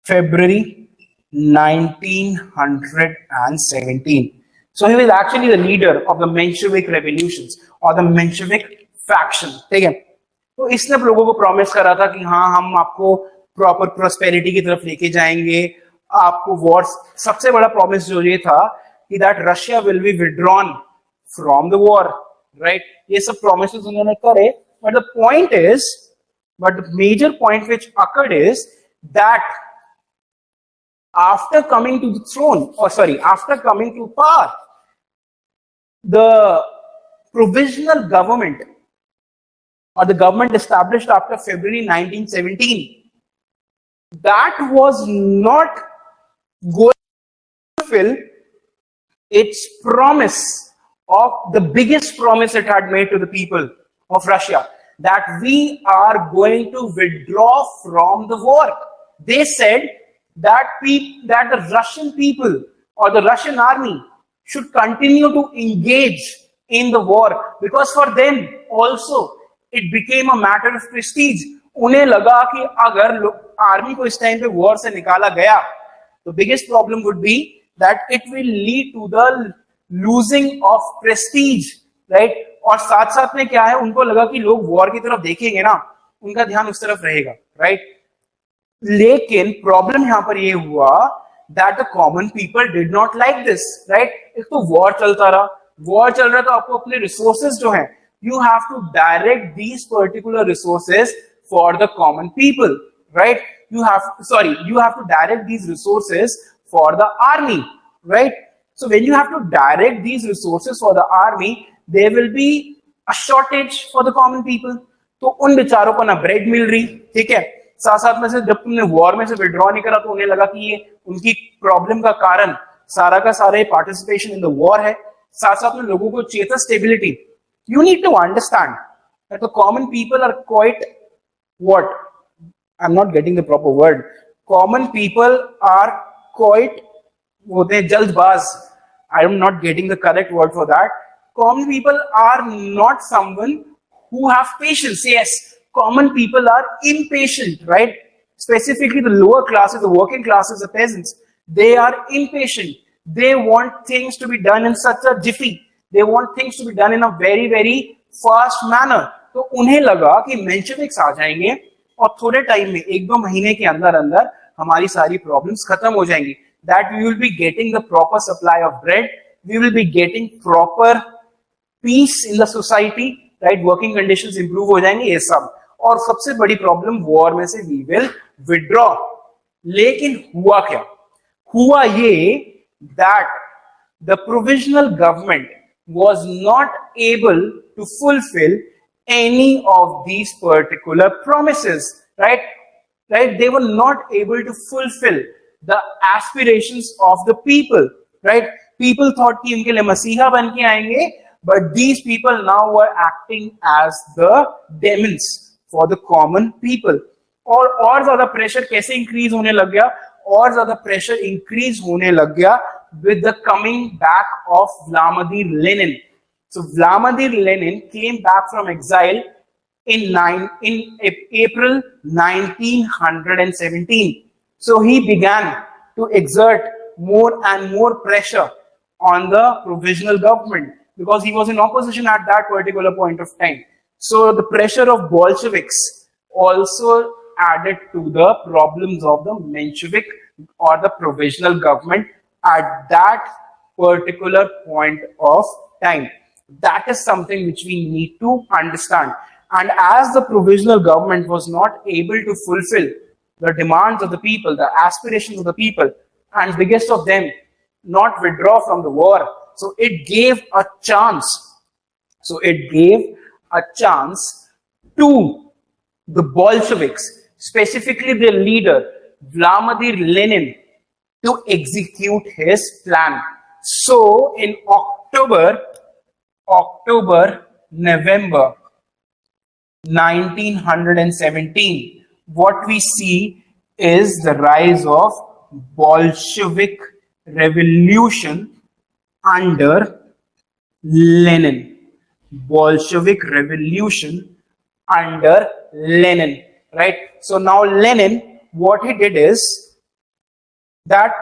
February 1917. So he was actually the leader of the Bolshevik revolutions or the Bolshevik faction. ठीक है, तो इसने लोगों को promise करा था कि हाँ हम आपको प्रॉपर प्रोस्पेरिटी की तरफ लेके जाएंगे, आपको वॉर, सबसे बड़ा प्रॉमिस जो ये था कि that Russia will be withdrawn from the war, right. ये सब प्रॉमिसेस उन्होंने करे, but the point is, but the major point which occurred is that after coming to the throne, or sorry, after coming to power, the provisional government or the government established after February 1917, that was not going to fulfill its promise of the biggest promise it had made to the people of Russia, that we are going to withdraw from the war. They said that that the Russian people or the Russian army should continue to engage in the war, because for them also it became a matter of prestige. उन्हें लगा कि अगर army को इस time पे war से निकाला गया, the biggest problem would be that it will lead to the losing of prestige, right? और साथ साथ में क्या है, उनको लगा कि लोग वॉर की तरफ देखेंगे ना, उनका ध्यान उस तरफ रहेगा, राइट. लेकिन प्रॉब्लम यहां पर ये हुआ that the common people did not like this, right? एक तो वॉर चलता रहा, वॉर चल रहा, तो आपको अपने रिसोर्सेज जो हैं, you have to direct these particular resources for the common people, right? You have to direct these resources for the army, right? So when you have to direct these resources for the army, there will be a shortage for the common people. तो उन बेचारों को ना bread मिल रही, ठीक है, साथ साथ में से जब तुमने वॉर में से विड्रॉ नहीं करा तो उन्हें लगा कि ये उनकी प्रॉब्लम का कारण सारा का सारा पार्टिसिपेशन इन द वॉर है. साथ साथ में लोगों को चाहिए था stability. You need to understand that the common people are quite what? I'm not getting the proper word. Common people are quite होते हैं जल्दबाज. I am not getting the correct word for that. Common people are not someone who have patience. Yes, common people are impatient, right? Specifically the lower classes, the working classes, the peasants, they are impatient. They want things to be done in such a jiffy. They want things to be done in a very, very fast manner. तो उन्हें लगा कि मेंशेविक्स आ जाएंगे और थोड़े time में, एक दो महीने के अंदर अंदर हमारी सारी प्रॉब्लम्स खत्म हो जाएंगी. That we will be getting the proper supply of bread. We will be getting proper peace in the society, right? Working conditions improve हो जाएंगे, ये सब. और सबसे बड़ी प्रॉब्लम वॉर में से we will withdraw. लेकिन हुआ क्या? हुआ ये that the provisional government was not able to fulfill any of these particular promises, right? They were not able to fulfill the aspirations of the people, right? People thought कि उनके लिए मसीहा बन के आएंगे, but these people now were acting as the demons for the common people. और ज्यादा pressure कैसे इंक्रीज होने लग गया? और ज्यादा प्रेशर इंक्रीज होने लग गया with the coming back of Vladimir Lenin. So Vladimir Lenin came back from exile in April 1917. So he began to exert more and more pressure on the provisional government because he was in opposition at that particular point of time. So the pressure of Bolsheviks also added to the problems of the Menshevik or the provisional government at that particular point of time. That is something which we need to understand. And as the provisional government was not able to fulfill the demands of the people, the aspirations of the people, and biggest of them, not withdraw from the war, so it gave a chance. So it gave a chance to the Bolsheviks, specifically their leader, Vladimir Lenin, to execute his plan. So in November 1917, what we see is the rise of Bolshevik revolution under Lenin. Bolshevik revolution under Lenin, right? So now Lenin, what he did is that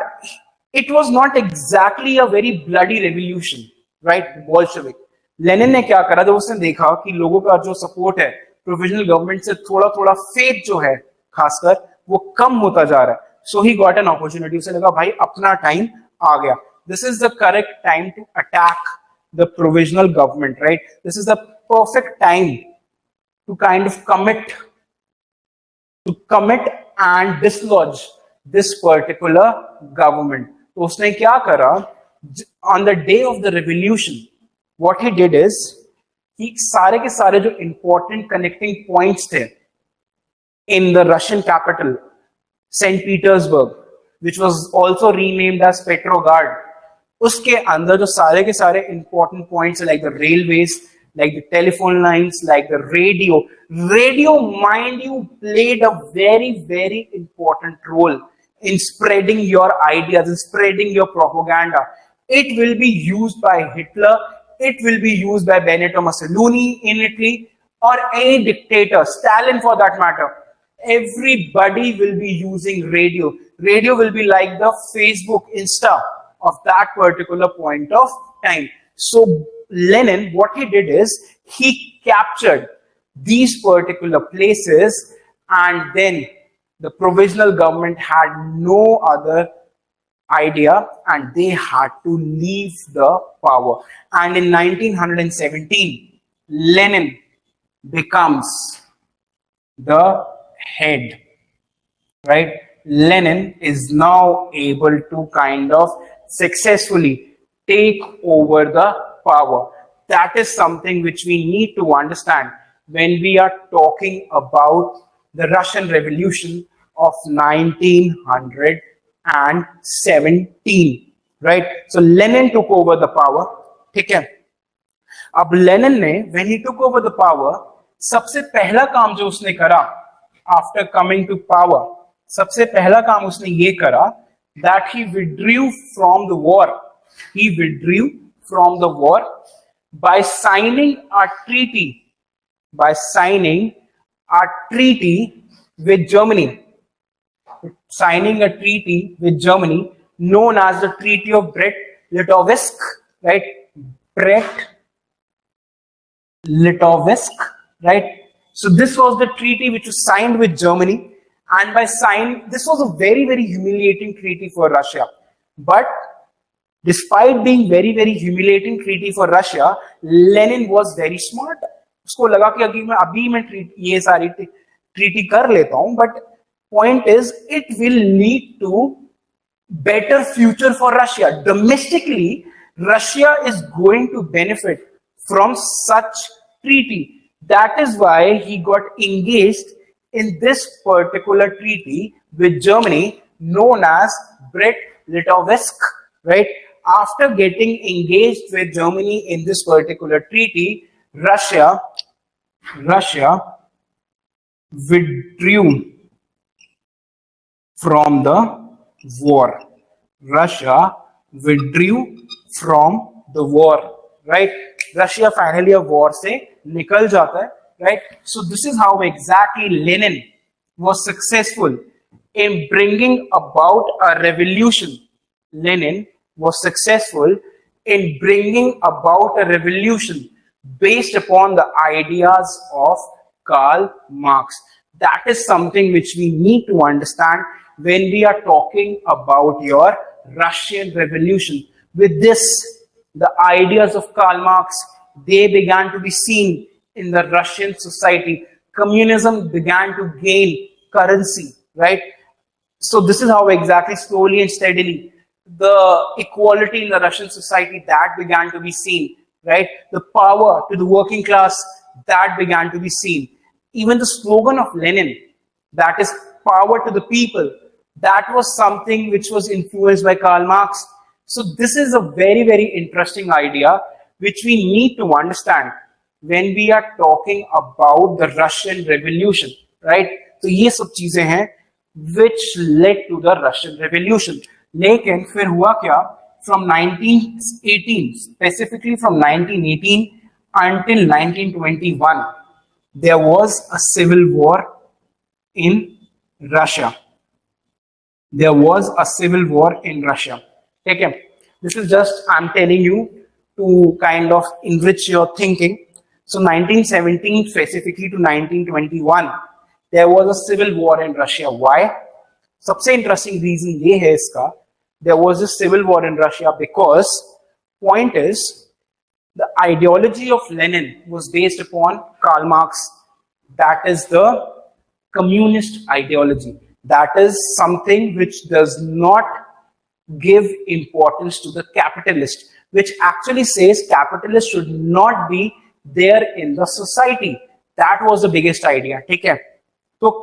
it was not exactly a very bloody revolution, right? Bolshevik. Lenin ने क्या करा, जब उसने देखा कि लोगों का जो सपोर्ट है प्रोविजनल गवर्नमेंट से थोड़ा थोड़ा फेथ जो है खासकर वो कम होता जा रहा है, so he got an opportunity. उसे लगा भाई अपना टाइम आ गया, this is the correct time to attack the provisional government, right? This is the perfect time to kind of commit and dislodge this particular government. तो उसने क्या करा, on the day of the revolution, what he did is कि सारे के सारे जो important connecting points थे in the Russian capital, St. Petersburg, which was also renamed as Petrograd, उसके अंदर जो सारे के सारे important points like the railways, like the telephone lines, like the radio. Radio, mind you, played a very, very important role in spreading your ideas, in spreading your propaganda. It will be used by Hitler, it will be used by Benito Mussolini in Italy, or any dictator, Stalin for that matter. Everybody will be using radio. Radio will be like the Facebook, Insta of that particular point of time. So Lenin, what he did is he captured these particular places, and then the provisional government had no other idea and they had to leave the power. And in 1917, Lenin becomes the head, right? Lenin is now able to kind of successfully take over the power. That is something which we need to understand when we are talking about the Russian Revolution of 1917, right? So Lenin took over the power. ठीक है, अब Lenin ने when he took over the power, सबसे पहला काम जो उसने करा after coming to power, सबसे पहला काम उसने ये करा that he withdrew from the war. He withdrew from the war by signing a treaty with Germany. Signing a treaty with Germany known as the Treaty of Brest-Litovsk, right? Brest-Litovsk, right? So this was the treaty which was signed with Germany, and by signing, this was a very, very humiliating treaty for Russia. But despite being very, very humiliating treaty for Russia, Lenin was very smart. उसको लगा कि अभी मैं ये सारी treaty कर लेता हूँ, but point is it will lead to better future for Russia. Domestically, Russia is going to benefit from such treaty. That is why he got engaged in this particular treaty with Germany known as Brest-Litovsk, right? After getting engaged with Germany in this particular treaty, Russia withdrew from the war. Russia withdrew from the war, right? Russia finally a war से निकल जाता है, right? So this is how exactly Lenin was successful in bringing about a revolution. Lenin was successful in bringing about a revolution based upon the ideas of Karl Marx. That is something which we need to understand when we are talking about your Russian Revolution. With this, the ideas of Karl Marx, they began to be seen in the Russian society. Communism began to gain currency, right? So this is how exactly slowly and steadily the equality in the Russian society that began to be seen, right? The power to the working class that began to be seen. Even the slogan of Lenin, that is power to the people, that was something which was influenced by Karl Marx. So this is a very, very interesting idea which we need to understand when we are talking about the Russian Revolution, right? So ये सब चीजें हैं which led to the Russian Revolution. लेकिन फिर हुआ क्या? From 1918, specifically from 1918 until 1921, there was a civil war in Russia. there was a civil war in Russia. Okay, this is just I'm telling you to kind of enrich your thinking. So 1917 specifically to 1921, there was a civil war in Russia. Why? सबसे interesting reason ये है इसका, there was a civil war in Russia because point is the ideology of Lenin was based upon Karl Marx. That is the communist ideology. That is something which does not give importance to the capitalist, which actually says capitalists should not be there in the society. That was the biggest idea. Okay. So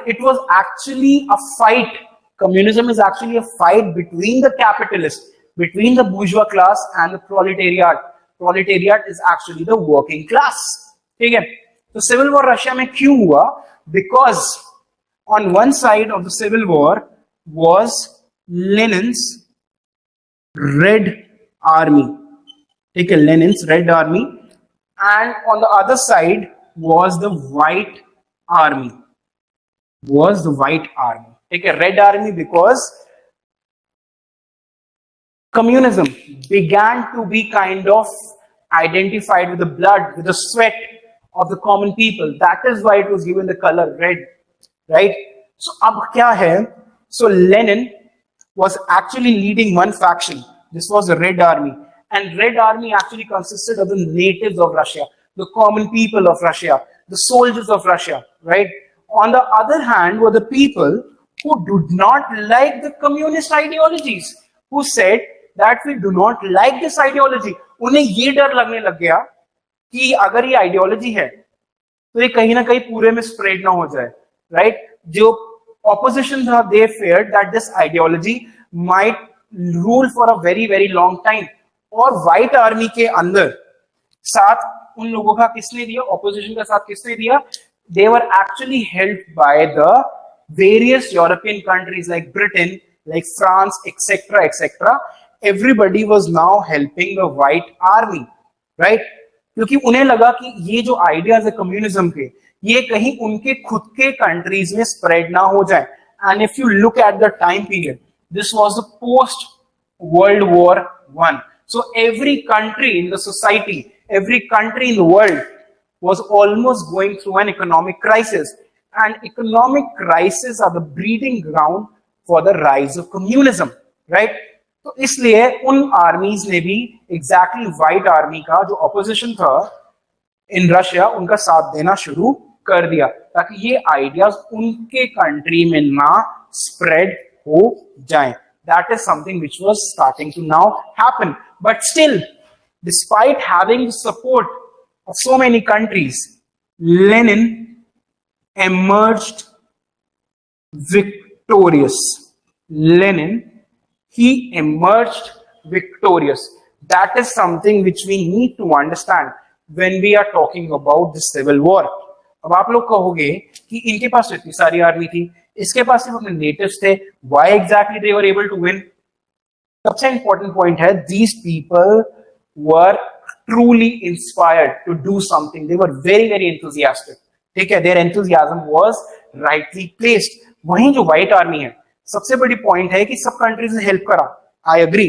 it was actually a fight. Communism is actually a fight between the capitalists, between the bourgeois class and the proletariat. Proletariat is actually the working class. Okay. So civil war Russia में क्यों हुआ? Because on one side of the civil war was Lenin's Red Army. Take a Lenin's Red Army, and on the other side was the White Army. Was the White Army. Take a Red Army because communism began to be kind of identified with the blood, with the sweat of the common people. That is why it was given the color red, right? So ab kya hai? So Lenin was actually leading one faction. This was the Red Army, and Red Army actually consisted of the natives of Russia, the common people of Russia, the soldiers of Russia, right? On the other hand were the people who did not like the communist ideologies, who said that we do not like this ideology. उन्हें ये डर लगने लग गया कि अगर ये ideology है तो ये कहीं ना कहीं पूरे में स्प्रेड ना हो जाए, राइट? जो ऑपोजिशन था, they feared that this ideology might rule for a very very long time. और व्हाइट आर्मी के अंदर साथ उन लोगों का किसने दिया, ऑपोजिशन का साथ किसने दिया? They were actually helped by the various European countries like Britain, like France, etc., etc. Everybody was now helping the White Army, right? क्योंकि उन्हें लगा कि ये जो आइडियाज है कम्युनिज्म के, ये कहीं उनके खुद के कंट्रीज में स्प्रेड ना हो जाए. And if you look at the time period, this was the post world war one. So every country in the society, every country in the world was almost going through an economic crisis, and economic crises are the breeding ground for the rise of communism, right? तो इसलिए उन आर्मीज ने भी exactly white army का जो opposition था in Russia, उनका साथ देना शुरू कर दिया ताकि ये आइडियाज उनके कंट्री में ना स्प्रेड हो जाए. That is something which was starting to now happen. But still, despite having the support of so many countries, Lenin emerged victorious. Lenin, he emerged victorious. That is something which we need to understand when we are talking about the civil war. अब आप लोग कहोगे कि इनके पास इतनी सारी army थी, इसके पास सिर्फ अपने नेटिव्स थे, why exactly they were able to win? सबसे इंपॉर्टेंट पॉइंट है, these people were truly inspired to do something. They were very very enthusiastic. ठीक है, their enthusiasm was rightly placed. वहीं जो व्हाइट आर्मी है, सबसे बड़ी पॉइंट है कि सब कंट्रीज ने हेल्प करा, आई एग्री,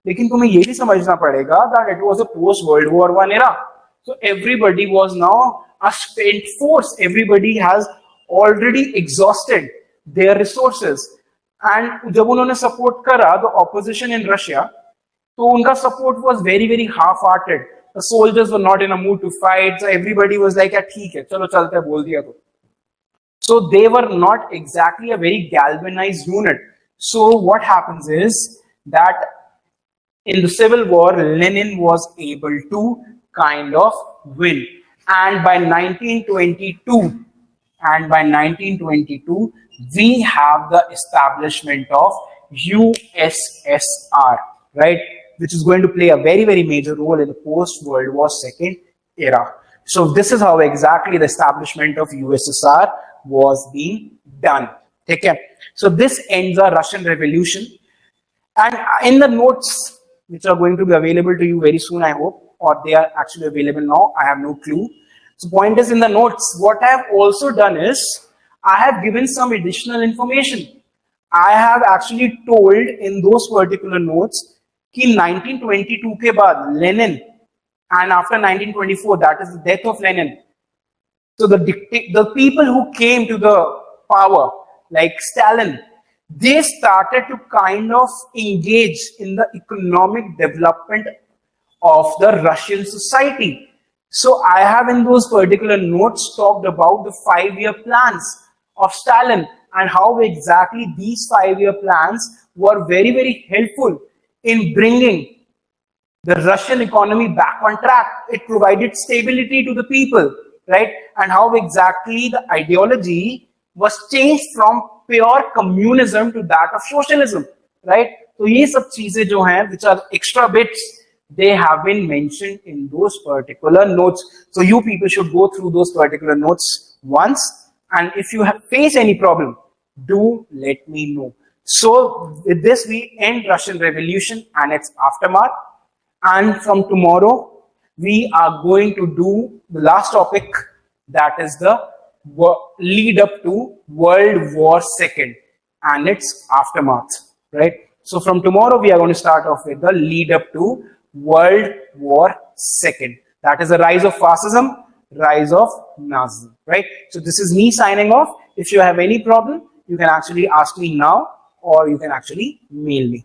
लेकिन तुम्हें ये भी समझना पड़ेगा that it was a post World War I era. So everybody was now a spent force. Everybody has already exhausted their resources. And जब उन्होंने सपोर्ट करा the opposition in Russia, तो उनका support was very very half-hearted. The soldiers were not in a mood to fight. So everybody was like, ठीक है, चलो चलते हैं, बोल दिया तो. So they were not exactly a very galvanized unit. So what happens is that in the civil war, Lenin was able to kind of win. And by 1922, we have the establishment of USSR, right? Which is going to play a very, very major role in the post-World War II era. So this is how exactly the establishment of USSR was being done. Okay. So this ends our Russian Revolution. And in the notes, which are going to be available to you very soon, I hope, or they are actually available now, I have no clue. So point is, in the notes, what I have also done is, I have given some additional information. I have actually told in those particular notes कि 1922 के बाद Lenin and after 1924, that is the death of Lenin. So the people who came to the power, like Stalin, they started to kind of engage in the economic development of the Russian society. So I have in those particular notes talked about the 5-year plans of Stalin and how exactly these 5-year plans were very, very helpful in bringing the Russian economy back on track. It provided stability to the people, right? And how exactly the ideology was changed from pure communism to that of socialism, right? So ये सब चीजें जो हैं, which are extra bits, they have been mentioned in those particular notes. So you people should go through those particular notes once, and if you face any problem, do let me know. So with this, we end Russian Revolution and its aftermath. And from tomorrow, we are going to do the last topic, that is the lead up to World War II and its aftermath, right? So from tomorrow, we are going to start off with the lead up to World War II. That is the rise of fascism, rise of Nazism, right? So this is me signing off. If you have any problem, you can actually ask me now, or you can actually mail me.